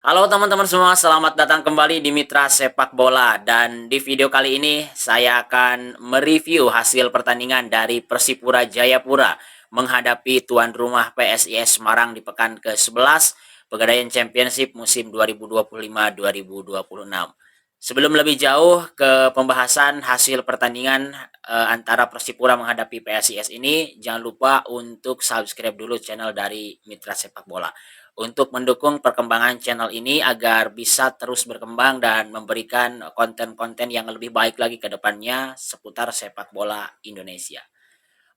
Halo teman-teman semua, selamat datang kembali di Mitra Sepak Bola. Dan di video kali ini saya akan mereview hasil pertandingan dari Persipura Jayapura menghadapi tuan rumah PSIS Semarang di pekan ke-11 Pegadaian Championship musim 2025-2026. Sebelum lebih jauh ke pembahasan hasil pertandingan antara Persipura menghadapi PSIS ini, jangan lupa untuk subscribe dulu channel dari Mitra Sepak Bola untuk mendukung perkembangan channel ini agar bisa terus berkembang dan memberikan konten-konten yang lebih baik lagi ke depannya seputar sepak bola Indonesia.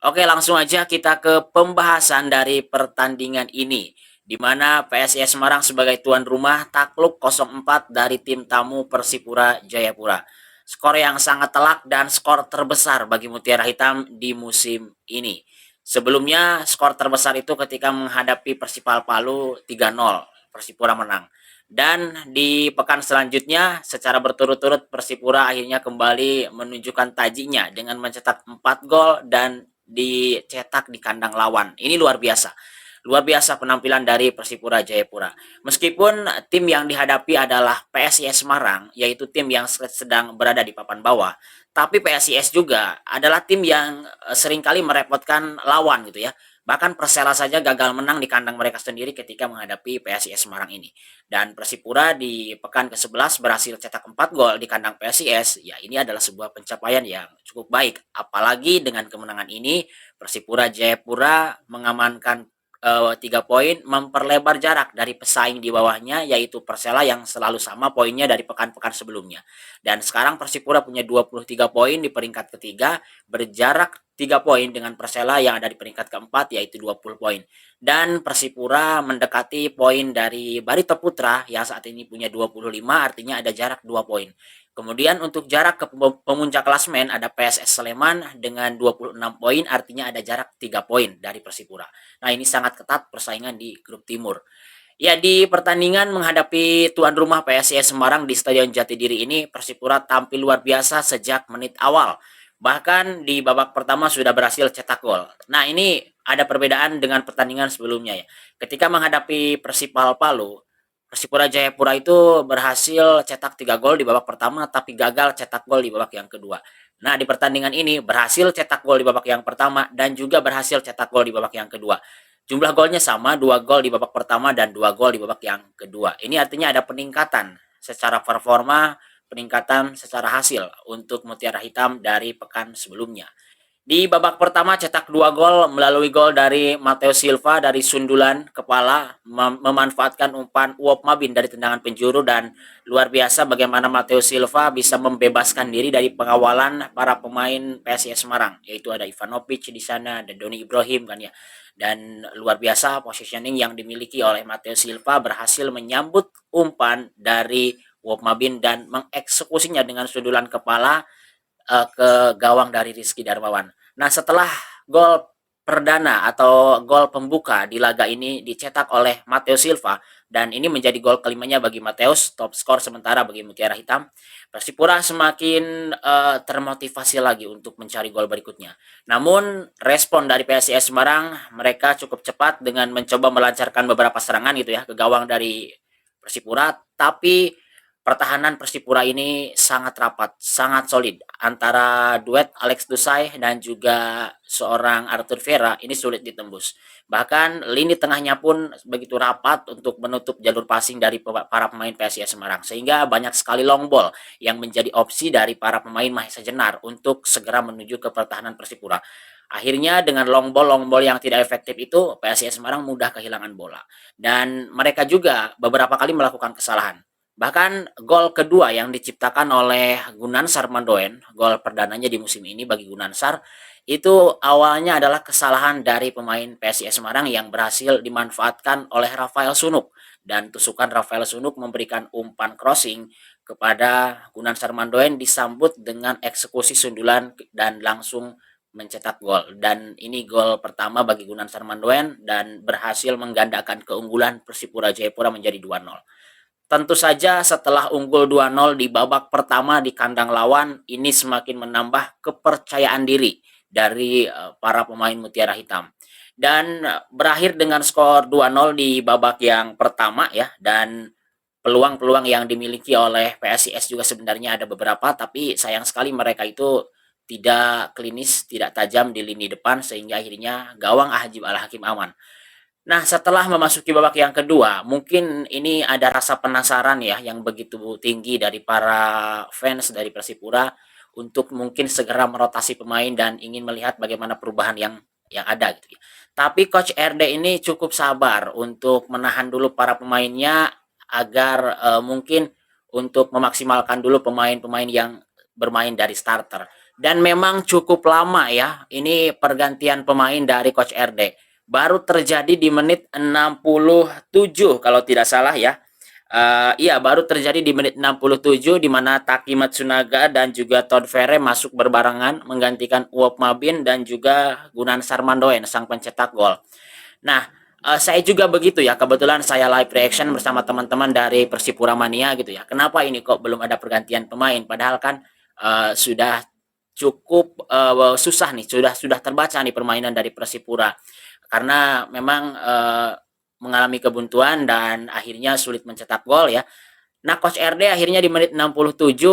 Oke, langsung aja kita ke pembahasan dari pertandingan ini, di mana PSIS Semarang sebagai tuan rumah takluk 0-4 dari tim tamu Persipura Jayapura. Skor yang sangat telak dan skor terbesar bagi Mutiara Hitam di musim ini. Sebelumnya skor terbesar itu ketika menghadapi Persipal Palu 3-0, Persipura menang. Dan di pekan selanjutnya secara berturut-turut Persipura akhirnya kembali menunjukkan tajinya dengan mencetak 4 gol dan dicetak di kandang lawan. Ini luar biasa. Luar biasa penampilan dari Persipura Jayapura. Meskipun tim yang dihadapi adalah PSIS Semarang, yaitu tim yang sedang berada di papan bawah, tapi PSIS juga adalah tim yang seringkali merepotkan lawan gitu ya. Bahkan Persela saja gagal menang di kandang mereka sendiri ketika menghadapi PSIS Semarang ini. Dan Persipura di pekan ke-11 berhasil cetak 4 gol di kandang PSIS. Ya, ini adalah sebuah pencapaian yang cukup baik. Apalagi dengan kemenangan ini, Persipura Jayapura mengamankan 3 poin, memperlebar jarak dari pesaing di bawahnya yaitu Persela yang selalu sama poinnya dari pekan-pekan sebelumnya. Dan sekarang Persipura punya 23 poin di peringkat ketiga, berjarak 3 poin dengan Persela yang ada di peringkat keempat yaitu 20 poin. Dan Persipura mendekati poin dari Barito Putra yang saat ini punya 25, artinya ada jarak 2 poin. Kemudian untuk jarak ke pemuncak klasemen ada PSS Sleman dengan 26 poin, artinya ada jarak 3 poin dari Persipura. Nah, ini sangat ketat persaingan di grup timur. Ya, di pertandingan menghadapi tuan rumah PSIS Semarang di Stadion Jatidiri ini, Persipura tampil luar biasa sejak menit awal. Bahkan di babak pertama sudah berhasil cetak gol. Nah, ini ada perbedaan dengan pertandingan sebelumnya ya. Ketika menghadapi Persipal Palu, Persipura Jayapura itu berhasil cetak 3 gol di babak pertama tapi gagal cetak gol di babak yang kedua. Nah, di pertandingan ini berhasil cetak gol di babak yang pertama dan juga berhasil cetak gol di babak yang kedua. Jumlah golnya sama, 2 gol di babak pertama dan 2 gol di babak yang kedua. Ini artinya ada peningkatan secara performa, peningkatan secara hasil untuk Mutiara Hitam dari pekan sebelumnya. Di babak pertama cetak 2 gol melalui gol dari Matteo Silva dari sundulan kepala, memanfaatkan umpan Uop Mabin dari tendangan penjuru, dan luar biasa bagaimana Matteo Silva bisa membebaskan diri dari pengawalan para pemain PSIS Semarang, yaitu ada Ivanovic di sana, ada Doni Ibrahim kan ya. Dan luar biasa positioning yang dimiliki oleh Matteo Silva, berhasil menyambut umpan dari Uop Mabin dan mengeksekusinya dengan sundulan kepala ke gawang dari Rizky Darmawan. Nah, setelah gol perdana atau gol pembuka di laga ini dicetak oleh Matteo Silva, dan ini menjadi gol kelimanya bagi Mateus, top skor sementara bagi Mutiara Hitam. Persipura semakin termotivasi lagi untuk mencari gol berikutnya. Namun respon dari PSIS Semarang, mereka cukup cepat dengan mencoba melancarkan beberapa serangan gitu ya ke gawang dari Persipura, tapi pertahanan Persipura ini sangat rapat, sangat solid. Antara duet Alex Dusai dan juga seorang Arthur Vera ini sulit ditembus. Bahkan lini tengahnya pun begitu rapat untuk menutup jalur passing dari para pemain PSIS Semarang. Sehingga banyak sekali long ball yang menjadi opsi dari para pemain Mahesa Jenar untuk segera menuju ke pertahanan Persipura. Akhirnya dengan long ball yang tidak efektif itu PSIS Semarang mudah kehilangan bola. Dan mereka juga beberapa kali melakukan kesalahan. Bahkan gol kedua yang diciptakan oleh Gunansar Mandoen, gol perdananya di musim ini bagi Gunansar, itu awalnya adalah kesalahan dari pemain PSIS Semarang yang berhasil dimanfaatkan oleh Rafael Sunuk, dan tusukan Rafael Sunuk memberikan umpan crossing kepada Gunansar Mandoen disambut dengan eksekusi sundulan dan langsung mencetak gol. Dan ini gol pertama bagi Gunansar Mandoen dan berhasil menggandakan keunggulan Persipura Jayapura menjadi 2-0. Tentu saja setelah unggul 2-0 di babak pertama di kandang lawan, ini semakin menambah kepercayaan diri dari para pemain Mutiara Hitam. Dan berakhir dengan skor 2-0 di babak yang pertama ya, dan peluang-peluang yang dimiliki oleh PSIS juga sebenarnya ada beberapa, tapi sayang sekali mereka itu tidak klinis, tidak tajam di lini depan sehingga akhirnya gawang Ahjib Al Hakim aman. Nah, setelah memasuki babak yang kedua, mungkin ini ada rasa penasaran ya yang begitu tinggi dari para fans dari Persipura untuk mungkin segera merotasi pemain dan ingin melihat bagaimana perubahan yang ada gitu ya. Tapi Coach RD ini cukup sabar untuk menahan dulu para pemainnya agar mungkin untuk memaksimalkan dulu pemain-pemain yang bermain dari starter. Dan memang cukup lama ya, ini pergantian pemain dari Coach RD baru terjadi di menit 67 kalau tidak salah ya. Iya, baru terjadi di menit 67 di mana Taki Matsunaga dan juga Todd Ferre masuk berbarengan menggantikan Uop Mabin dan juga Gunan Sarmandoen sang pencetak gol. Nah, saya juga begitu ya. Kebetulan saya live reaction bersama teman-teman dari Persipura Mania gitu ya. Kenapa ini kok belum ada pergantian pemain? Padahal kan sudah cukup susah nih, sudah terbaca nih permainan dari Persipura karena memang mengalami kebuntuan dan akhirnya sulit mencetak gol ya. Nah, Coach RD akhirnya di menit 67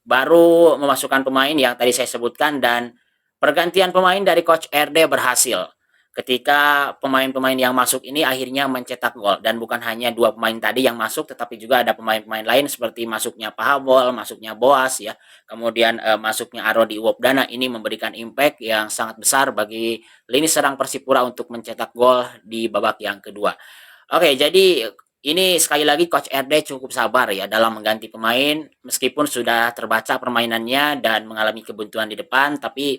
baru memasukkan pemain yang tadi saya sebutkan dan pergantian pemain dari Coach RD berhasil. Ketika pemain-pemain yang masuk ini akhirnya mencetak gol dan bukan hanya dua pemain tadi yang masuk tetapi juga ada pemain-pemain lain seperti masuknya Pahabol, masuknya Boas ya. Kemudian masuknya Arodi Uwopdana ini memberikan impact yang sangat besar bagi lini serang Persipura untuk mencetak gol di babak yang kedua. Oke, jadi ini sekali lagi Coach RD cukup sabar ya dalam mengganti pemain meskipun sudah terbaca permainannya dan mengalami kebuntuan di depan, tapi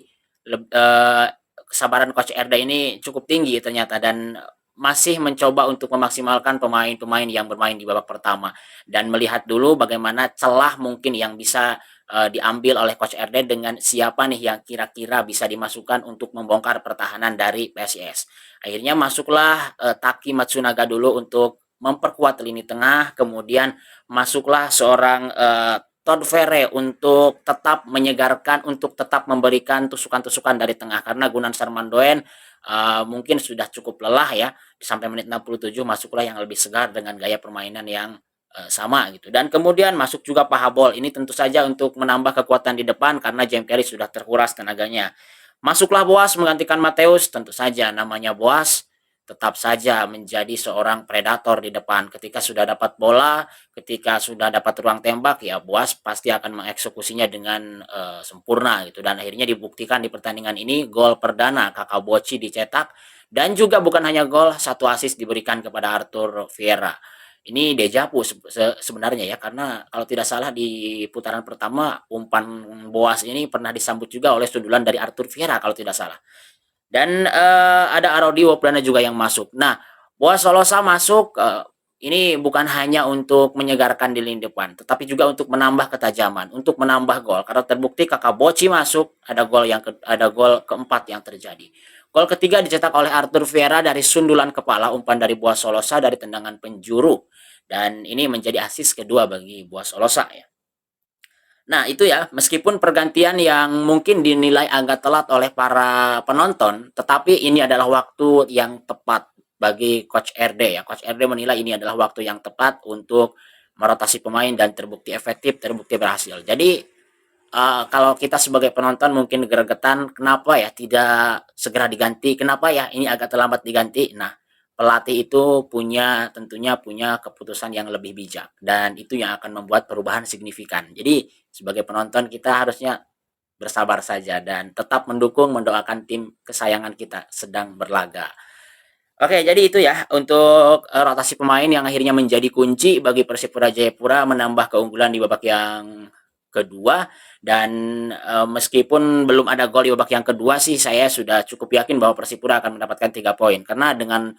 kesabaran Coach RD ini cukup tinggi ternyata dan masih mencoba untuk memaksimalkan pemain-pemain yang bermain di babak pertama dan melihat dulu bagaimana celah mungkin yang bisa diambil oleh Coach RD dengan siapa nih yang kira-kira bisa dimasukkan untuk membongkar pertahanan dari PSIS. Akhirnya masuklah Taki Matsunaga dulu untuk memperkuat lini tengah, kemudian masuklah seorang Todd Ferre untuk tetap menyegarkan, untuk tetap memberikan tusukan-tusukan dari tengah karena Gunan Sarmandoen mungkin sudah cukup lelah ya sampai menit 67 masuklah yang lebih segar dengan gaya permainan yang sama gitu. Dan kemudian masuk juga Pahabol. Ini tentu saja untuk menambah kekuatan di depan karena James Carey sudah terkuras tenaganya. Masuklah Boas menggantikan Mateus, tentu saja namanya Boas tetap saja menjadi seorang predator di depan. Ketika sudah dapat bola, ketika sudah dapat ruang tembak, ya Boas pasti akan mengeksekusinya dengan sempurna gitu. Dan akhirnya dibuktikan di pertandingan ini gol perdana Kakak Boci dicetak dan juga bukan hanya gol, satu assist diberikan kepada Arthur Vieira. Ini dejavu sebenarnya ya karena kalau tidak salah di putaran pertama umpan Boas ini pernah disambut juga oleh sundulan dari Arthur Vieira kalau tidak salah. Dan ada Arodi Wopdana juga yang masuk. Nah, Boas Solosa masuk ini bukan hanya untuk menyegarkan di lini depan, tetapi juga untuk menambah ketajaman, untuk menambah gol. Karena terbukti Kakak Boci masuk, ada gol keempat yang terjadi. Gol ketiga dicetak oleh Arthur Vieira dari sundulan kepala umpan dari Boas Solosa dari tendangan penjuru. Dan ini menjadi assist kedua bagi Boas Solosa ya. Nah, itu ya, meskipun pergantian yang mungkin dinilai agak telat oleh para penonton, tetapi ini adalah waktu yang tepat bagi Coach RD ya. Coach RD menilai ini adalah waktu yang tepat untuk merotasi pemain dan terbukti efektif, terbukti berhasil. Jadi kalau kita sebagai penonton mungkin gregetan, kenapa ya tidak segera diganti? Kenapa ya ini agak terlambat diganti? Nah, pelatih itu tentunya punya keputusan yang lebih bijak dan itu yang akan membuat perubahan signifikan. Jadi sebagai penonton kita harusnya bersabar saja dan tetap mendukung, mendoakan tim kesayangan kita sedang berlaga. Oke, jadi itu ya untuk rotasi pemain yang akhirnya menjadi kunci bagi Persipura Jayapura menambah keunggulan di babak yang kedua dan meskipun belum ada gol di babak yang kedua sih saya sudah cukup yakin bahwa Persipura akan mendapatkan 3 poin karena dengan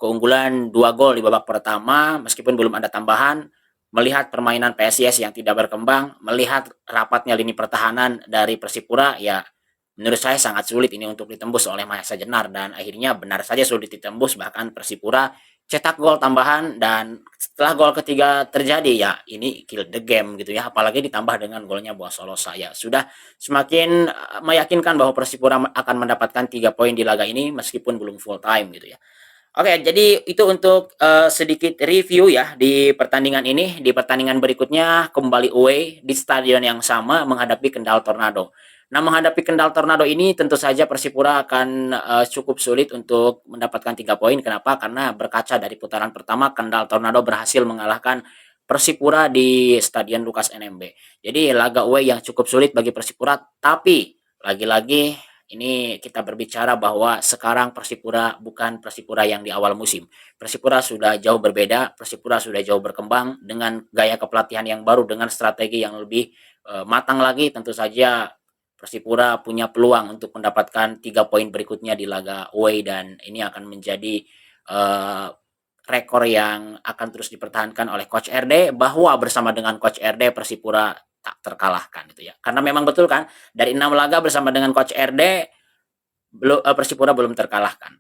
keunggulan 2 gol di babak pertama meskipun belum ada tambahan, melihat permainan PSIS yang tidak berkembang, melihat rapatnya lini pertahanan dari Persipura ya menurut saya sangat sulit ini untuk ditembus oleh Mahesa Jenar dan akhirnya benar saja sulit ditembus bahkan Persipura cetak gol tambahan dan setelah gol ketiga terjadi ya ini kill the game gitu ya apalagi ditambah dengan golnya Boas Solosa ya sudah semakin meyakinkan bahwa Persipura akan mendapatkan 3 poin di laga ini meskipun belum full time gitu ya. Oke, jadi itu untuk sedikit review ya di pertandingan ini. Di pertandingan berikutnya kembali away di stadion yang sama menghadapi Kendal Tornado. Nah, menghadapi Kendal Tornado ini tentu saja Persipura akan cukup sulit untuk mendapatkan 3 poin. Kenapa? Karena berkaca dari putaran pertama, Kendal Tornado berhasil mengalahkan Persipura di Stadion Lukas NMB. Jadi laga away yang cukup sulit bagi Persipura, tapi lagi-lagi ini kita berbicara bahwa sekarang Persipura bukan Persipura yang di awal musim. Persipura sudah jauh berbeda, Persipura sudah jauh berkembang dengan gaya kepelatihan yang baru, dengan strategi yang lebih matang lagi. Tentu saja Persipura punya peluang untuk mendapatkan 3 poin berikutnya di laga away, dan ini akan menjadi uh, rekor yang akan terus dipertahankan oleh Coach RD, bahwa bersama dengan Coach RD Persipura tak terkalahkan gitu ya. Karena memang betul kan, dari 6 laga bersama dengan Coach RD Persipura belum terkalahkan.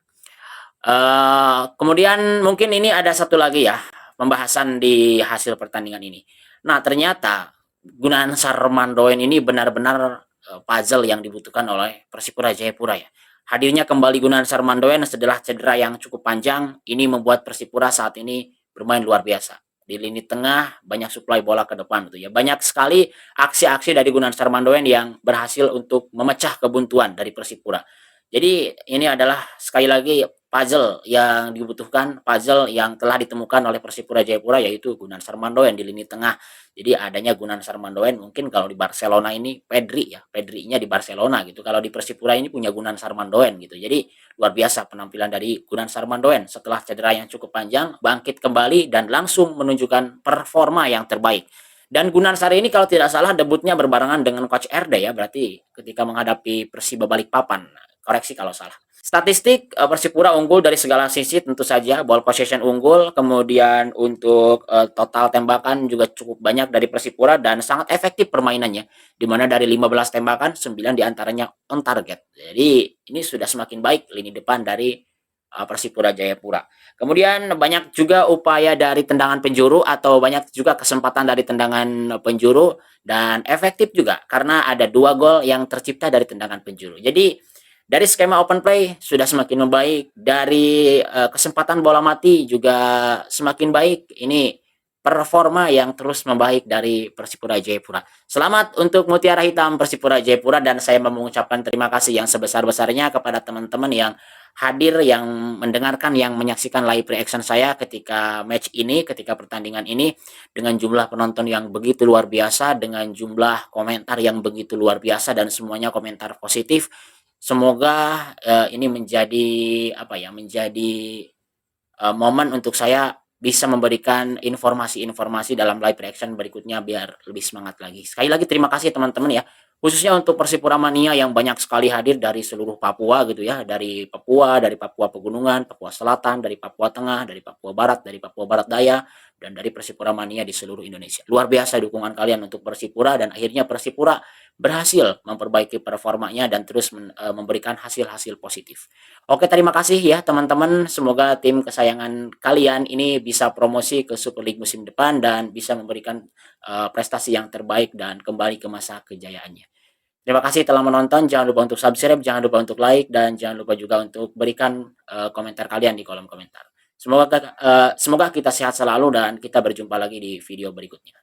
Kemudian mungkin ini ada satu lagi ya pembahasan di hasil pertandingan ini. Nah, ternyata Gunaan Sarmandoen ini benar-benar puzzle yang dibutuhkan oleh Persipura Jayapura ya. Hadirnya kembali Gunaan Sarmandoen setelah cedera yang cukup panjang ini membuat Persipura saat ini bermain luar biasa. Di lini tengah banyak suplai bola ke depan gitu ya. Banyak sekali aksi-aksi dari Gunaan Sarmandoen yang berhasil untuk memecah kebuntuan dari Persipura. Jadi ini adalah sekali lagi puzzle yang dibutuhkan, puzzle yang telah ditemukan oleh Persipura Jayapura, yaitu Gunan Sarmandoen di lini tengah. Jadi adanya Gunan Sarmandoen, mungkin kalau di Barcelona ini Pedri ya, Pedri-nya di Barcelona gitu. Kalau di Persipura ini punya Gunan Sarmandoen gitu. Jadi luar biasa penampilan dari Gunan Sarmandoen setelah cedera yang cukup panjang, bangkit kembali dan langsung menunjukkan performa yang terbaik. Dan Gunan Sar ini kalau tidak salah debutnya berbarengan dengan Coach RD ya, berarti ketika menghadapi Persiba Balikpapan. Koreksi kalau salah. Statistik Persipura unggul dari segala sisi, tentu saja ball possession unggul, kemudian untuk total tembakan juga cukup banyak dari Persipura dan sangat efektif permainannya, di mana dari 15 tembakan 9 diantaranya on target. Jadi ini sudah semakin baik lini depan dari Persipura Jayapura. Kemudian banyak juga upaya dari tendangan penjuru atau banyak juga kesempatan dari tendangan penjuru, dan efektif juga karena ada 2 gol yang tercipta dari tendangan penjuru. Jadi dari skema open play sudah semakin membaik, dari kesempatan bola mati juga semakin baik. Ini performa yang terus membaik dari Persipura Jayapura. Selamat untuk Mutiara Hitam Persipura Jayapura, dan saya mengucapkan terima kasih yang sebesar-besarnya kepada teman-teman yang hadir, yang mendengarkan, yang menyaksikan live reaction saya ketika match ini, ketika pertandingan ini, dengan jumlah penonton yang begitu luar biasa, dengan jumlah komentar yang begitu luar biasa, dan semuanya komentar positif. Semoga ini menjadi apa ya, menjadi momen untuk saya bisa memberikan informasi-informasi dalam live reaction berikutnya biar lebih semangat lagi. Sekali lagi terima kasih teman-teman ya. Khususnya untuk Persipura Mania yang banyak sekali hadir dari seluruh Papua gitu ya, dari Papua Pegunungan, Papua Selatan, dari Papua Tengah, dari Papua Barat, dari Papua Barat Daya, dan dari Persipura Mania di seluruh Indonesia. Luar biasa dukungan kalian untuk Persipura, dan akhirnya Persipura berhasil memperbaiki performanya dan terus memberikan hasil-hasil positif. Oke, terima kasih ya teman-teman. Semoga tim kesayangan kalian ini bisa promosi ke Super League musim depan dan bisa memberikan prestasi yang terbaik dan kembali ke masa kejayaannya. Terima kasih telah menonton. Jangan lupa untuk subscribe, jangan lupa untuk like, dan jangan lupa juga untuk berikan komentar kalian di kolom komentar. Semoga kita sehat selalu dan kita berjumpa lagi di video berikutnya.